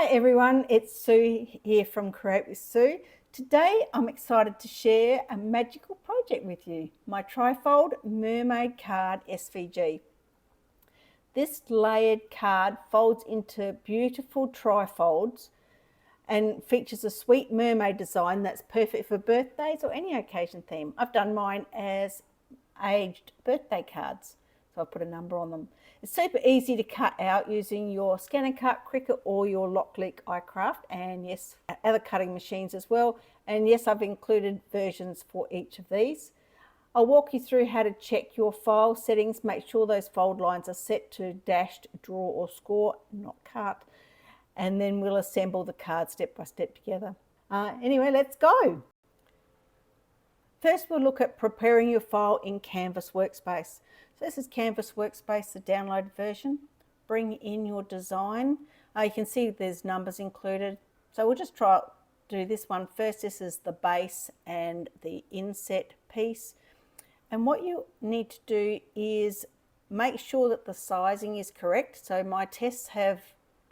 Hi everyone, it's Sue here from Create with Sue. Today I'm excited to share a magical project with you, my Trifold Mermaid Card SVG. This layered card folds into beautiful trifolds and features a sweet mermaid design that's perfect for birthdays or any occasion theme. I've done mine as aged birthday cards, so I'll put a number on them. It's super easy to cut out using your ScanNCut, Cricut or your Loklik iCraft, and yes, other cutting machines as well. And yes, I've included versions for each of these. I'll walk you through how to check your file settings, make sure those fold lines are set to dashed, draw or score, not cut, and then we'll assemble the card step by step together. Anyway, let's go. First, we'll look at preparing your file in Canvas Workspace. So this is Canvas Workspace, the downloaded version. Bring in your design. You can see there's numbers included. So we'll just try do this one first. This is the base and the inset piece. And what you need to do is make sure that the sizing is correct. So my tests have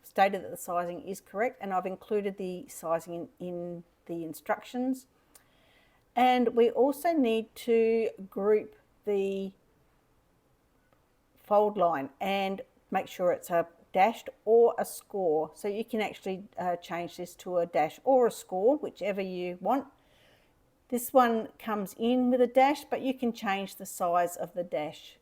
stated that the sizing is correct, and I've included the sizing in the instructions. And we also need to group the fold line and make sure it's a dashed or a score. So you can actually change this to a dash or a score, whichever you want. This one comes in with a dash, but you can change the size of the dash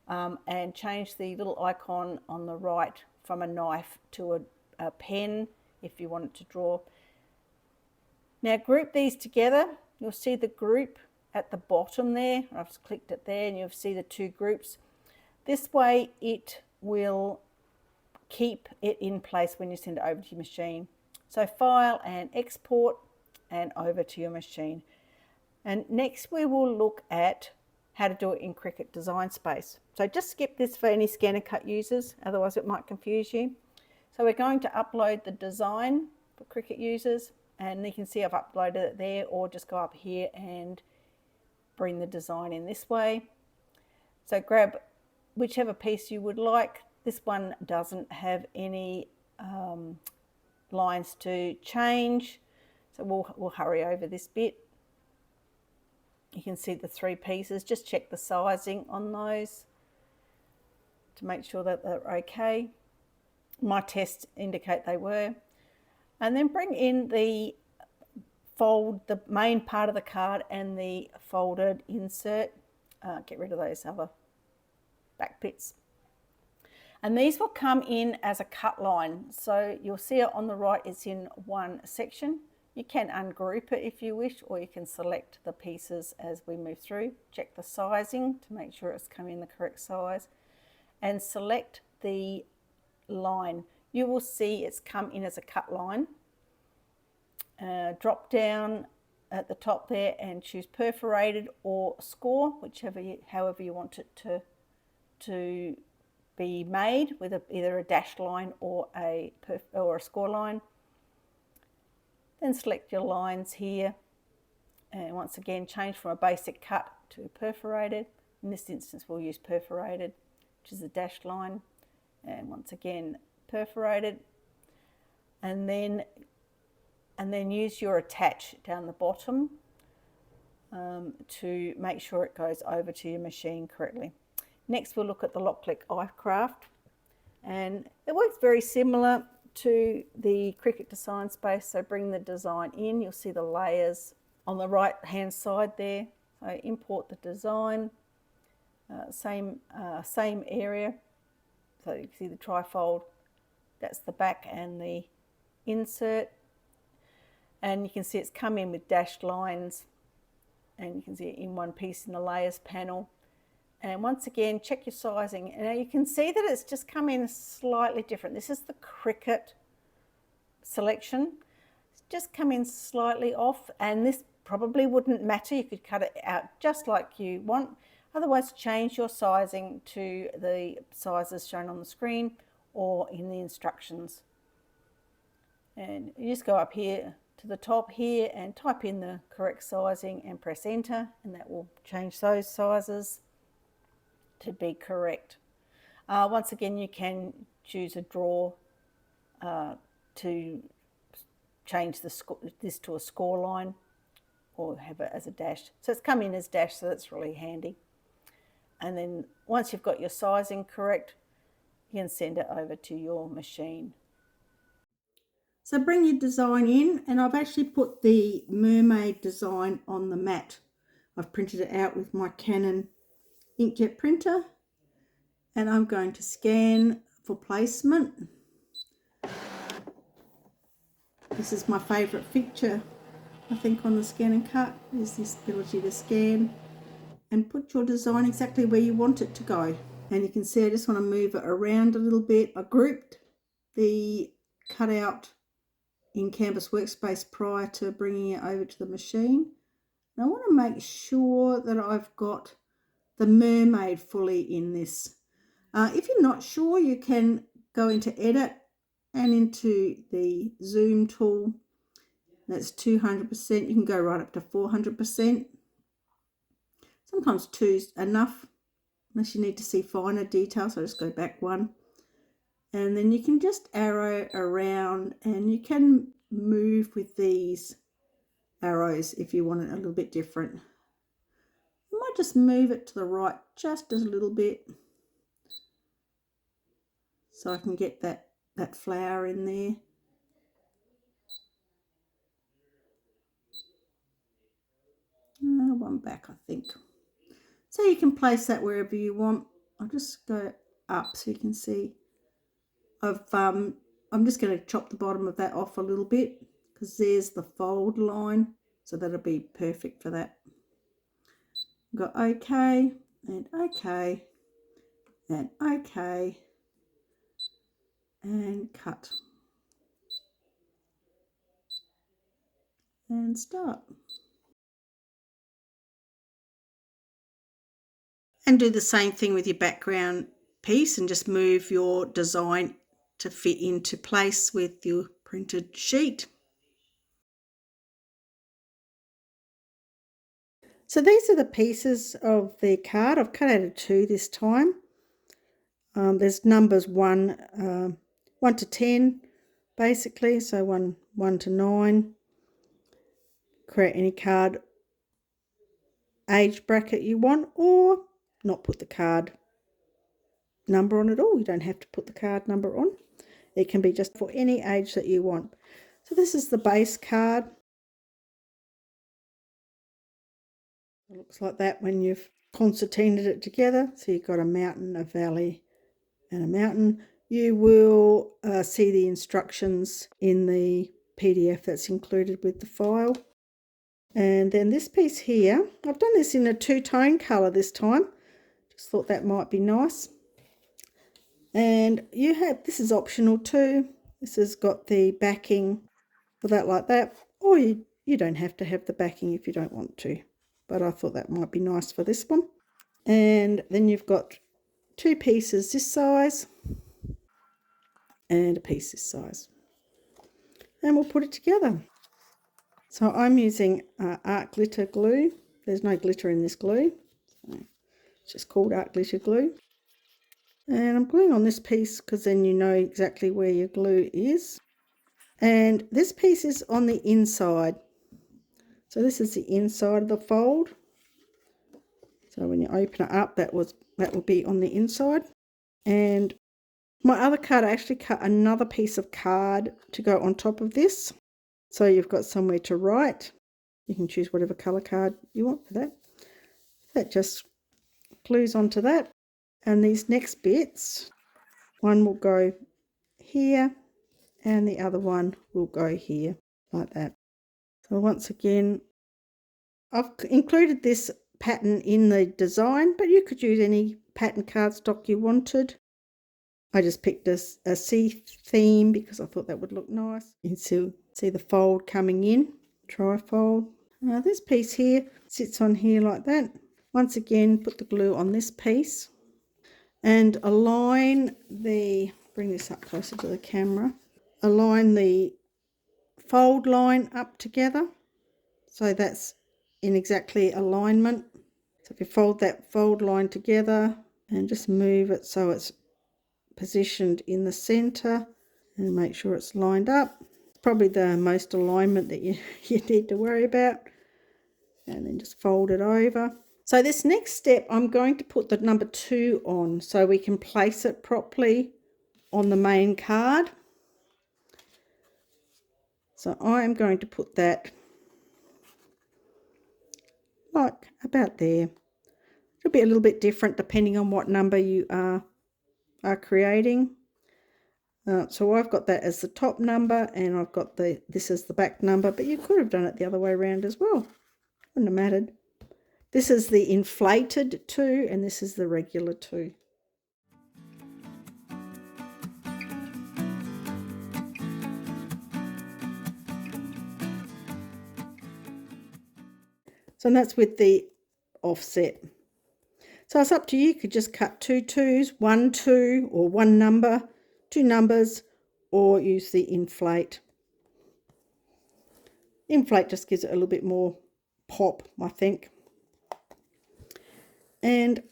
and change the little icon on the right from a knife to a pen if you want it to draw. Now group these together. You'll see the group at the bottom there. I've just clicked it there and you'll see the two groups. This way it will keep it in place when you send it over to your machine. So file and export and over to your machine. And next we will look at how to do it in Cricut Design Space. So just skip this for any ScanNCut users, otherwise it might confuse you. So we're going to upload the design for Cricut users, and you can see I've uploaded it there, or just go up here and bring the design in this way. So grab whichever piece you would like. This one doesn't have any lines to change, so we'll hurry over this bit. You can see the three pieces. Just check the sizing on those to make sure that they're okay. My tests indicate they were. And then bring in the fold, the main part of the card and the folded insert. Get rid of those other back bits. And these will come in as a cut line. So you'll see it on the right, it's in one section. You can ungroup it if you wish, or you can select the pieces as we move through. Check the sizing to make sure it's coming in the correct size, and select the line. You will see it's come in as a cut line. Drop down at the top there and choose perforated or score, however you want it to be made, with either a dashed line or a score line. Then select your lines here, and once again change from a basic cut to perforated. In this instance we'll use perforated, which is a dashed line, and once again perforated, and then use your attach down the bottom to make sure it goes over to your machine correctly. Next we'll look at the Loklik iCraft, and it works very similar to the Cricut Design Space. So bring the design in, you'll see the layers on the right hand side there. So import the design, same area. So you can see the trifold, that's the back and the insert, and you can see it's come in with dashed lines, and you can see it in one piece in the layers panel. And once again check your sizing, and now you can see that it's just come in slightly different. This is the Cricut selection. It's just come in slightly off, and this probably wouldn't matter. You could cut it out just like you want. Otherwise change your sizing to the sizes shown on the screen or in the instructions. And you just go up here to the top here and type in the correct sizing and press enter, and that will change those sizes to be correct. Once again you can choose a draw to change this to a score line or have it as a dash. So it's come in as dash, so that's really handy. And then once you've got your sizing correct, you can send it over to your machine. So bring your design in, and I've actually put the mermaid design on the mat. I've printed it out with my Canon inkjet printer, and I'm going to scan for placement. This is my favourite feature, I think, on the ScanNCut, is this ability to scan and put your design exactly where you want it to go. And you can see I just want to move it around a little bit. I grouped the cutout in Canvas Workspace prior to bringing it over to the machine. And I want to make sure that I've got the mermaid fully in this. If you're not sure, you can go into Edit and into the Zoom tool. That's 200%. You can go right up to 400%. Sometimes 2's enough, unless you need to see finer details. So just go back 1. And then you can just arrow around, and you can move with these arrows if you want it a little bit different. You might just move it to the right just a little bit, so I can get that flower in there. One back, I think. So you can place that wherever you want. I'll just go up so you can see. I'm just going to chop the bottom of that off a little bit, because there's the fold line, so that'll be perfect for that. Got OK and OK and OK and cut and start. And do the same thing with your background piece, and just move your design to fit into place with your printed sheet. So these are the pieces of the card. I've cut out of 2 this time. There's numbers 1 to 10 basically, so 1 to 9. Create any card age bracket you want, or not put the card number on at all. You don't have to put the card number on. It can be just for any age that you want. So this is the base card. It looks like that when you've concertinaed it together. So you've got a mountain, a valley and a mountain. You will see the instructions in the PDF that's included with the file. And then this piece here, I've done this in a 2-tone colour this time. Just thought that might be nice. And you have, this is optional too. This has got the backing for that like that. Or you don't have to have the backing if you don't want to. But I thought that might be nice for this one. And then you've got 2 pieces this size and a piece this size. And we'll put it together. So I'm using art glitter glue. There's no glitter in this glue. So it's just called art glitter glue. And I'm gluing on this piece because then you know exactly where your glue is. And this piece is on the inside. So this is the inside of the fold. So when you open it up, that will be on the inside. And my other card, I actually cut another piece of card to go on top of this. So you've got somewhere to write. You can choose whatever colour card you want for that. That just glues onto that. And these next bits, one will go here and the other one will go here, like that. So once again, I've included this pattern in the design, but you could use any pattern cardstock you wanted. I just picked a sea theme because I thought that would look nice. You can see the fold coming in, trifold. This piece here sits on here like that. Once again, put the glue on this piece and align the, bring this up closer to the camera, align the fold line up together so that's in exactly alignment. So if you fold that fold line together and just move it so it's positioned in the center, and make sure it's lined up. It's probably the most alignment that you need to worry about. And then just fold it over. So this next step, I'm going to put the number 2 on so we can place it properly on the main card. So I'm going to put that like about there. It'll be a little bit different depending on what number you are creating. So I've got that as the top number, and I've got this as the back number, but you could have done it the other way around as well. Wouldn't have mattered. This is the inflated 2 and this is the regular 2. So that's with the offset. So it's up to you. You could just cut 2 2s, 1 2, or 1 number, 2 numbers, or use the inflate. Inflate just gives it a little bit more pop, I think. And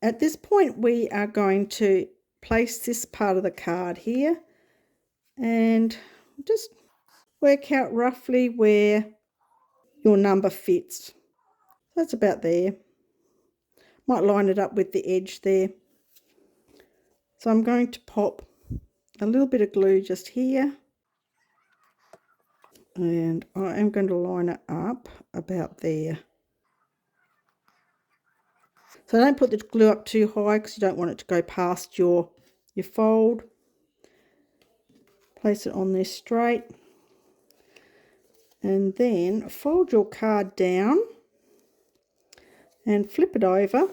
at this point we are going to place this part of the card here and just work out roughly where your number fits. That's about there. Might line it up with the edge there. So I'm going to pop a little bit of glue just here, and I am going to line it up about there. So don't put the glue up too high because you don't want it to go past your fold. Place it on there straight, and then fold your card down and flip it over,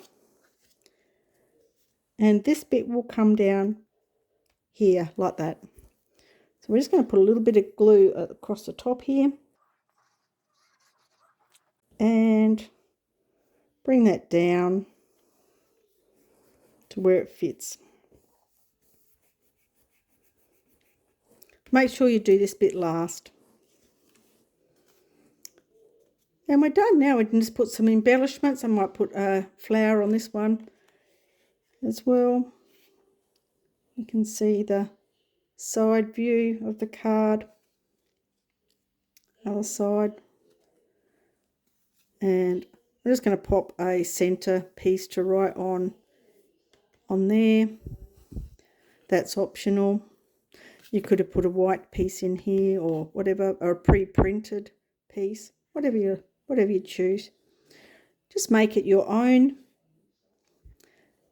and this bit will come down here like that. So we're just going to put a little bit of glue across the top here and bring that down to where it fits. Make sure you do this bit last. And we're done now. We can just put some embellishments. I might put a flower on this one as well. You can see the side view of the card, other side. And I'm just going to pop a center piece to write on there. That's optional. You could have put a white piece in here or whatever, or a pre-printed piece, whatever you choose. Just make it your own,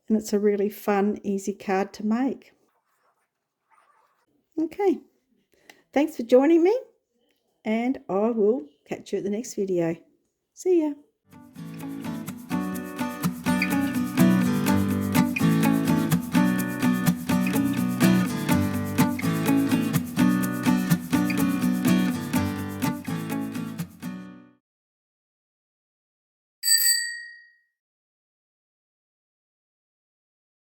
and it's a really fun, easy card to make. Okay, thanks for joining me, and I will catch you at the next video. See ya.